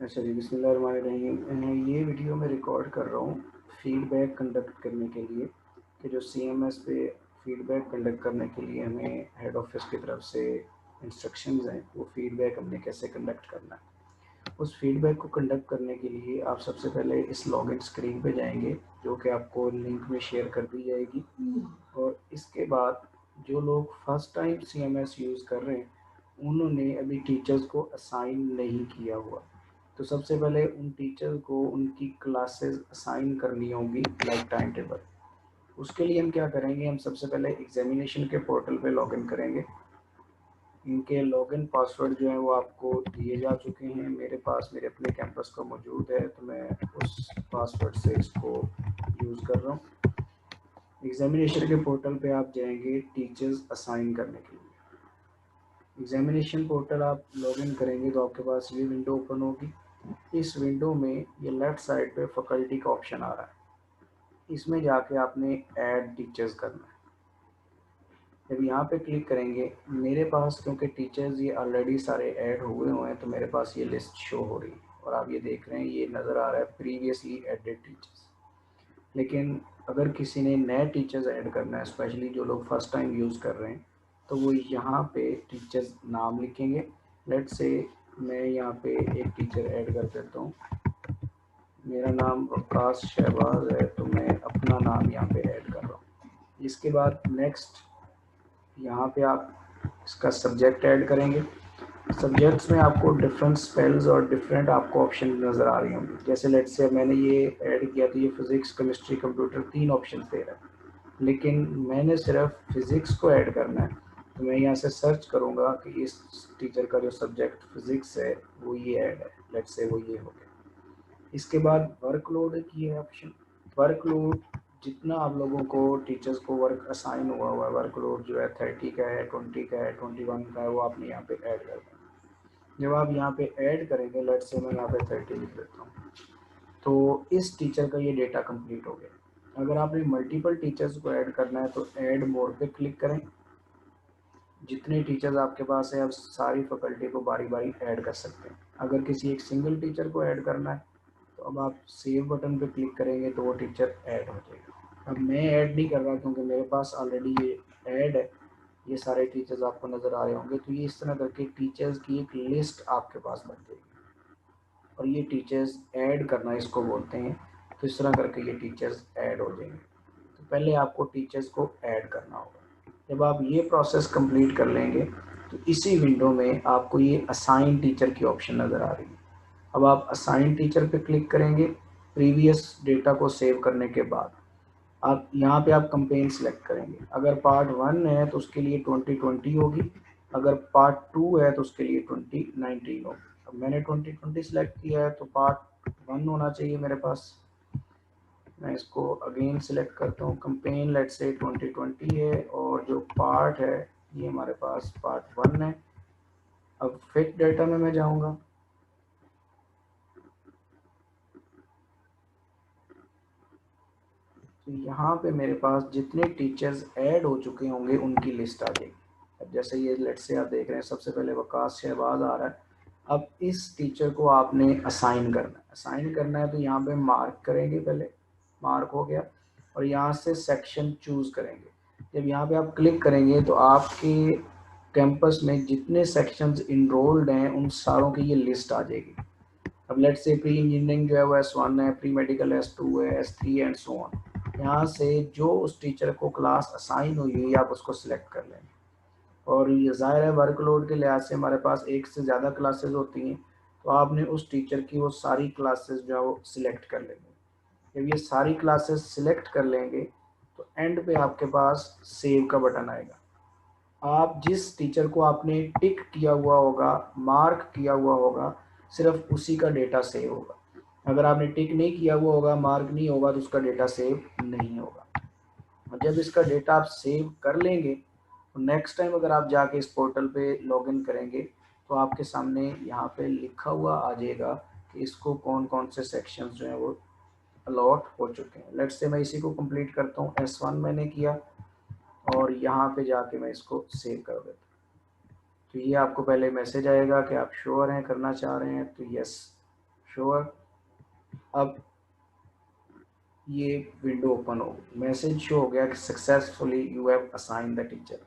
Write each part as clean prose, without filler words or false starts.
अच्छा जी, बिस्मिल्लाहिर्रहमानिर्रहीम। ये वीडियो मैं रिकॉर्ड कर रहा हूँ फीडबैक कंडक्ट करने के लिए कि जो CMS पे फीडबैक कंडक्ट करने के लिए हमें हेड ऑफिस की तरफ से इंस्ट्रक्शंस हैं, वो फीडबैक हमने कैसे कंडक्ट करना है। उस फीडबैक को कंडक्ट करने के लिए आप सबसे पहले इस लॉगिन स्क्रीन पे जाएंगे, जो कि आपको लिंक में शेयर कर दी जाएगी। और इसके बाद जो लोग फर्स्ट टाइम CMS यूज़ कर रहे हैं, उन्होंने अभी टीचर्स को असाइन नहीं किया हुआ, तो सबसे पहले उन टीचर को उनकी क्लासेस असाइन करनी होंगी लाइक टाइम टेबल। उसके लिए हम क्या करेंगे, हम सबसे पहले एग्जामिनेशन के पोर्टल पे लॉगिन करेंगे। इनके लॉगिन पासवर्ड जो है वो आपको दिए जा चुके हैं, मेरे पास मेरे अपने कैंपस का मौजूद है, तो मैं उस पासवर्ड से इसको यूज़ कर रहा हूँ। एग्जामिनेशन के पोर्टल पे आप जाएंगे टीचर्स असाइन करने के लिए। एग्जामिनेशन पोर्टल आप लॉगिन करेंगे तो आपके पास ये विंडो ओपन होगी। इस विंडो में ये लेफ़्ट साइड पे फैकल्टी का ऑप्शन आ रहा है, इसमें जाके आपने ऐड टीचर्स करना है। जब यहाँ पे क्लिक करेंगे, मेरे पास क्योंकि टीचर्स ये ऑलरेडी सारे ऐड हुए हुए हैं, तो मेरे पास ये लिस्ट शो हो रही है और आप ये देख रहे हैं, ये नज़र आ रहा है प्रीवियसली एडेड टीचर्स। लेकिन अगर किसी ने नए टीचर्स ऐड करना है, स्पेशली जो लोग फर्स्ट टाइम यूज़ कर रहे हैं, तो वो यहाँ पे टीचर्स नाम लिखेंगे। लेट्स से मैं यहाँ पे एक टीचर ऐड कर देता हूँ, मेरा नाम वकास शहबाज है, तो मैं अपना नाम यहाँ पे ऐड कर रहा हूँ। इसके बाद नेक्स्ट यहाँ पे आप इसका सब्जेक्ट ऐड करेंगे। सब्जेक्ट्स में आपको डिफरेंट स्पेल्स और डिफरेंट आपको ऑप्शन नज़र आ रही होंगी। जैसे लेट्स से मैंने ये ऐड किया तो ये फिज़िक्स, केमिस्ट्री, कंप्यूटर 3 ऑप्शन दे रहा है, लेकिन मैंने सिर्फ फिज़िक्स को ऐड करना है, तो मैं यहाँ से सर्च करूँगा कि इस टीचर का जो सब्जेक्ट फिज़िक्स है वो ये ऐड है, लेट्स से वो ये हो गया। इसके बाद वर्कलोड की है ऑप्शन। वर्कलोड जितना आप लोगों को टीचर्स को वर्क असाइन हुआ हुआ है, वर्कलोड जो है 30 का है, 20 का है, 21 का है, वो आपने यहाँ पे ऐड कर देना। जब आप यहाँ पे ऐड करेंगे, लेट्स से मैं यहाँ पे 30 लिख देता हूँ, तो इस टीचर का ये डेटा कंप्लीट हो गया। अगर आपने मल्टीपल टीचर्स को ऐड करना है तो ऐड मोर पे क्लिक करें। जितने टीचर्स आपके पास है, आप सारी फैकल्टी को बारी बारी ऐड कर सकते हैं। अगर किसी एक सिंगल टीचर को ऐड करना है, तो अब आप सेव बटन पे क्लिक करेंगे तो वो टीचर ऐड हो जाएगा। अब मैं ऐड नहीं कर रहा क्योंकि मेरे पास ऑलरेडी ये ऐड है। ये सारे टीचर्स आपको नज़र आ रहे होंगे, तो ये इस तरह करके टीचर्स की एक लिस्ट आपके पास बन जाएगी और ये टीचर्स ऐड करना इसको बोलते हैं। तो इस तरह करके ये टीचर्स ऐड हो जाएंगे। तो पहले आपको टीचर्स को ऐड करना होगा। जब आप ये प्रोसेस कंप्लीट कर लेंगे, तो इसी विंडो में आपको ये असाइन टीचर की ऑप्शन नज़र आ रही है। अब आप असाइन टीचर पे क्लिक करेंगे। प्रीवियस डेटा को सेव करने के बाद आप यहाँ पे आप कंपेन सेलेक्ट करेंगे। अगर पार्ट 1 है तो उसके लिए 2020 होगी, अगर पार्ट 2 है तो उसके लिए 2019 होगी। अब मैंने 2020 सेलेक्ट किया है तो पार्ट 1 होना चाहिए मेरे पास। मैं इसको अगेन सिलेक्ट करता हूँ, कंपेन लेट्स से 2020 है और जो पार्ट है ये हमारे पास पार्ट 1 है। अब फिट डेटा में मैं जाऊँगा, तो यहाँ पे मेरे पास जितने टीचर्स ऐड हो चुके होंगे उनकी लिस्ट आ जाएगी। अब जैसे ये लेट्स से आप देख रहे हैं, सबसे पहले वकास शहबाज आ रहा है। अब इस टीचर को आपने असाइन करना है। असाइन करना है तो यहाँ पे मार्क करेंगे, पहले मार्क हो गया, और यहाँ से सेक्शन चूज़ करेंगे। जब यहाँ पे आप क्लिक करेंगे तो आपके कैंपस में जितने सेक्शंस इनरोल्ड हैं उन सारों की ये लिस्ट आ जाएगी। अब लेट्स से प्री इंजीनियरिंग जो है वो S1 है, प्री मेडिकल S2 है, S3 एंड सो ऑन। यहाँ से जो उस टीचर को क्लास असाइन हुई है आप उसको सिलेक्ट कर लेंगे। और ये ज़ाहिर है वर्कलोड के लिहाज से हमारे पास एक से ज़्यादा क्लासेस होती हैं, तो आपने उस टीचर की वो सारी क्लासेस जो है वो सिलेक्ट कर लेंगे। जब ये सारी क्लासेस सिलेक्ट कर लेंगे तो एंड पे आपके पास सेव का बटन आएगा। आप जिस टीचर को आपने टिक किया हुआ होगा, मार्क किया हुआ होगा, सिर्फ उसी का डेटा सेव होगा। अगर आपने टिक नहीं किया हुआ होगा, मार्क नहीं होगा, तो उसका डेटा सेव नहीं होगा। और जब इसका डेटा आप सेव कर लेंगे तो नेक्स्ट टाइम अगर आप जाके इस पोर्टल पे लॉगिन करेंगे तो आपके सामने यहाँ पे लिखा हुआ आ जाएगा कि इसको कौन कौन से सेक्शंस जो हैं वो अलॉट हो चुके हैं। लेट्स से मैं इसी को कंप्लीट करता हूँ, S1 मैंने किया और यहाँ पे जाके मैं इसको सेव कर देता हूँ। तो ये आपको पहले मैसेज आएगा कि आप श्योर हैं, करना चाह रहे हैं, तो यस श्योर। अब ये विंडो ओपन हो, मैसेज शो हो गया कि successfully you have assign the teacher.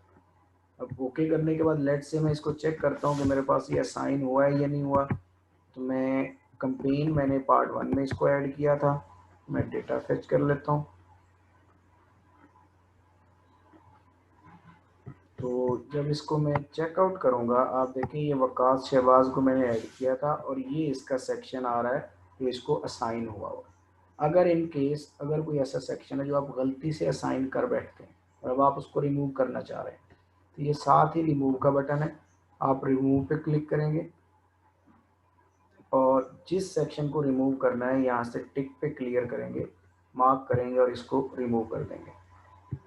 अब ओके करने के बाद लेट से मैं इसको चेक करता हूँ कि मेरे पास ये असाइन हुआ है या नहीं हुआ। तो मैं कंपेन मैंने पार्ट 1 में इसको ऐड किया था, मैं डेटा फेच कर लेता हूँ। तो जब इसको मैं चेकआउट करूँगा, आप देखें ये वकास शहबाज को मैंने ऐड किया था और ये इसका सेक्शन आ रहा है कि इसको असाइन हुआ हुआ। अगर इन केस अगर कोई ऐसा सेक्शन है जो आप गलती से असाइन कर बैठते हैं और अब आप उसको रिमूव करना चाह रहे हैं, तो ये साथ ही रिमूव का बटन है, आप रिमूव पे क्लिक करेंगे और जिस सेक्शन को रिमूव करना है यहाँ से टिक पे क्लियर करेंगे, मार्क करेंगे और इसको रिमूव कर देंगे।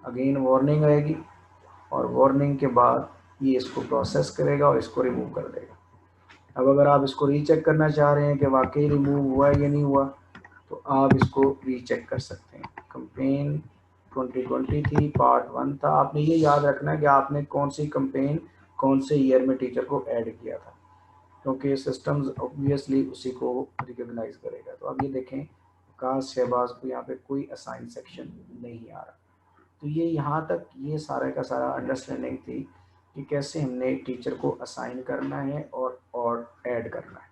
अगेन वार्निंग आएगी और वार्निंग के बाद ये इसको प्रोसेस करेगा और इसको रिमूव कर देगा। अब अगर आप इसको रीचेक करना चाह रहे हैं कि वाकई रिमूव हुआ है या नहीं हुआ, तो आप इसको रीचेक कर सकते हैं। कंपेन 2020 थी, पार्ट 1 था। आपने ये याद रखना है कि आपने कौन सी कंपेन कौन से ईयर में टीचर को ऐड किया था, क्योंकि सिस्टम्स ऑब्वियसली उसी को रिकॉग्नाइज करेगा। तो अब ये देखें काश शहबाज को यहाँ पे कोई असाइन सेक्शन नहीं आ रहा। तो ये यहाँ तक ये सारा का सारा अंडरस्टैंडिंग थी कि कैसे हमने टीचर को असाइन करना है और ऐड करना है।